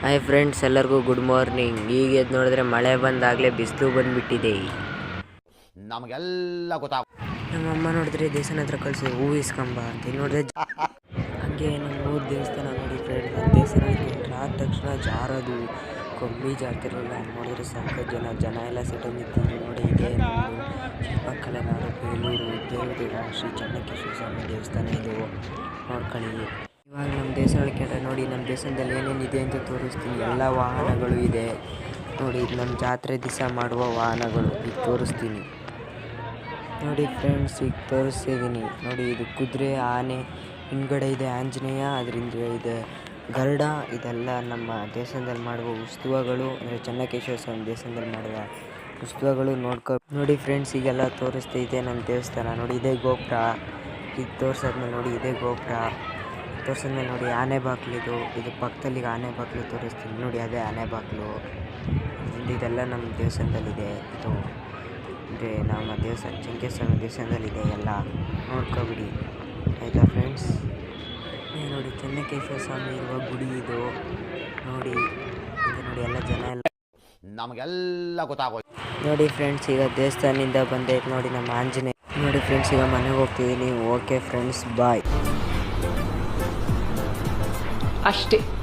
Hi friends, ಎಲ್ಲರಿಗೂ good morning. ಈಗ ಎದ್ದು ನೋಡಿದ್ರೆ ಮಳೆ ಬಂದಾಗಲೇ ಬಿಸಿಲು ಬಂದುಬಿಟ್ಟಿದೆ. ನಮಗೆಲ್ಲ ಗೊತ್ತಾಗ ನಮ್ಮಮ್ಮ ನೋಡಿದ್ರೆ ದೇವಸ್ಥಾನ ಹತ್ರ ಕಳಿಸಿ ಹೂ ಇಸ್ಕೊಂಬ ಅಂತ. ಇಲ್ಲಿ ನೋಡಿದ್ರೆ ಹಾಗೆ ನಮ್ಮ ಊರು ದೇವಸ್ಥಾನ ನೋಡಿ ಫ್ರೆಂಡ್ಸ್. ಆ ದೇವಸ್ಥಾನಕ್ಕೆ ಆದ ತಕ್ಷಣ ಜಾರೋದು ಕೊಂಬಿ ಜಾರ್ತಿರಲಿಲ್ಲ. ನೋಡಿದ್ರೆ ಸಾಕಷ್ಟು ಜನ ಎಲ್ಲ ಸೆಟ್ ನಿಂತಿದ್ರು. ನೋಡಿ ಇದೆ ನಮ್ಮದು ಶಿಲ್ಪಕಲೆ ನಾಡು ಬೇಲೂರು ದೇವದುರ್ಗ ಶ್ರೀ ಚೆನ್ನಕೇಶವ ಸ್ವಾಮಿ ದೇವಸ್ಥಾನ. ಇದು ನೋಡ್ಕೊಳ್ಳಿ. ಇವಾಗ ನಮ್ಮ ದೇವಸ್ಥಾನಕ್ಕೆ ನೋಡಿ, ನಮ್ಮ ದೇವಸ್ಥಾನದಲ್ಲಿ ಏನೇನಿದೆ ಅಂತ ತೋರಿಸ್ತೀನಿ. ಎಲ್ಲ ವಾಹನಗಳು ಇದೆ ನೋಡಿ. ಇದು ನಮ್ಮ ಜಾತ್ರೆ ದಿವಸ ಮಾಡುವ ವಾಹನಗಳು ಈಗ ತೋರಿಸ್ತೀನಿ ನೋಡಿ ಫ್ರೆಂಡ್ಸ್. ಈಗ ತೋರಿಸ್ತಿದ್ದೀನಿ ನೋಡಿ. ಇದು ಕುದುರೆ, ಆನೆ, ಹಿಂದ್ಗಡೆ ಇದೆ ಆಂಜನೇಯ, ಅದರಿಂದ ಇದೆ ಗರುಡ. ಇದೆಲ್ಲ ನಮ್ಮ ದೇವಸ್ಥಾನದಲ್ಲಿ ಮಾಡುವ ಉತ್ಸವಗಳು, ಅಂದರೆ ಚೆನ್ನಕೇಶವ ಸ್ವಾಮಿ ದೇವಸ್ಥಾನದಲ್ಲಿ ಮಾಡುವ ಉತ್ಸವಗಳು ನೋಡಿ ಫ್ರೆಂಡ್ಸ್. ಈಗೆಲ್ಲ ತೋರಿಸ್ತಾ ಇದೆ ನಮ್ಮ ದೇವಸ್ಥಾನ ನೋಡಿ. ಇದೇ ಗೋಪುರ. ಈಗ ತೋರಿಸಾದ್ಮೇಲೆ ನೋಡಿ ಇದೇ ಗೋಪುರ ತೋರಿಸಿದ್ಮೇಲೆ ನೋಡಿ ಆನೆ ಬಾಗಿಲಿದು. ಇದು ಪಕ್ಕದಲ್ಲಿ ಆನೆ ಬಾಗಿಲು ತೋರಿಸ್ತೀನಿ ನೋಡಿ. ಅದೇ ಆನೆ ಬಾಗಿಲು. ಇದೆಲ್ಲ ನಮ್ಮ ದೇವಸ್ಥಾನದಲ್ಲಿದೆ. ಇದು ಅಂದರೆ ನಮ್ಮ ದೇವಸ್ಥಾನ ಚೆನ್ನಕೇಶವ ದೇವಸ್ಥಾನದಲ್ಲಿದೆ. ಎಲ್ಲ ನೋಡ್ಕೊಬಿಡಿ ಆಯಿತಾ ಫ್ರೆಂಡ್ಸ್. ನೋಡಿ ಚೆನ್ನಕೇಶವ ಸ್ವಾಮಿ ಇರುವ ಗುಡಿ ಇದು ನೋಡಿ. ಇದು ನೋಡಿ ಎಲ್ಲ ಜನ ಎಲ್ಲ ನಮಗೆಲ್ಲ ಗೊತ್ತಾಗೋದು ನೋಡಿ ಫ್ರೆಂಡ್ಸ್. ಈಗ ದೇವಸ್ಥಾನದಿಂದ ಬಂದೈತೆ ನೋಡಿ ನಮ್ಮ ಆಂಜನೇಯ. ನೋಡಿ ಫ್ರೆಂಡ್ಸ್, ಈಗ ಮನೆಗೆ ಹೋಗ್ತಿದ್ದೀನಿ. ಓಕೆ ಫ್ರೆಂಡ್ಸ್, ಬಾಯ್. ಅಷ್ಟೇ.